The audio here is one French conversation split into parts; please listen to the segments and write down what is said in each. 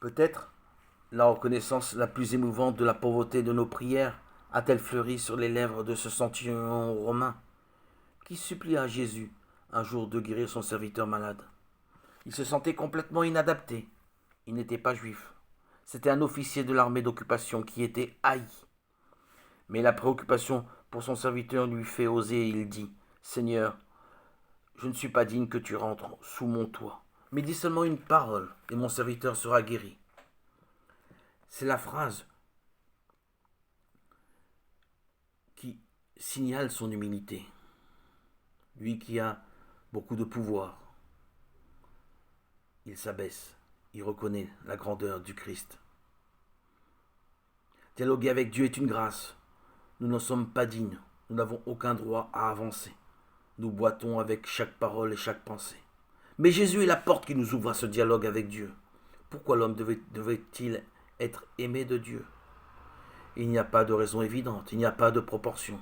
Peut-être la reconnaissance la plus émouvante de la pauvreté de nos prières a-t-elle fleuri sur les lèvres de ce centurion romain qui supplia Jésus un jour de guérir son serviteur malade. Il se sentait complètement inadapté. Il n'était pas juif. C'était un officier de l'armée d'occupation qui était haï. Mais la préoccupation pour son serviteur lui fait oser et il dit, Seigneur, je ne suis pas digne que tu rentres sous mon toit, mais dis seulement une parole et mon serviteur sera guéri. C'est la phrase qui signale son humilité. Lui qui a beaucoup de pouvoir, il s'abaisse, il reconnaît la grandeur du Christ. Dialoguer avec Dieu est une grâce. Nous n'en sommes pas dignes, nous n'avons aucun droit à avancer. Nous boitons avec chaque parole et chaque pensée. Mais Jésus est la porte qui nous ouvre à ce dialogue avec Dieu. Pourquoi l'homme devait-il être aimé de Dieu? Il n'y a pas de raison évidente, il n'y a pas de proportion.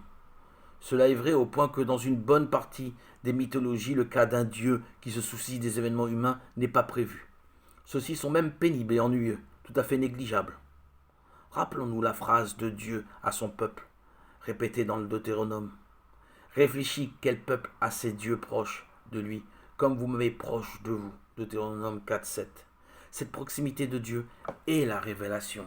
Cela est vrai au point que dans une bonne partie des mythologies, le cas d'un Dieu qui se soucie des événements humains n'est pas prévu. Ceux-ci sont même pénibles et ennuyeux, tout à fait négligeables. Rappelons-nous la phrase de Dieu à son peuple, répétée dans le Deutéronome. Réfléchis quel peuple a ses dieux proches de lui, comme vous m'avez proche de vous. Deutéronome 4, 7. Cette proximité de Dieu est la révélation.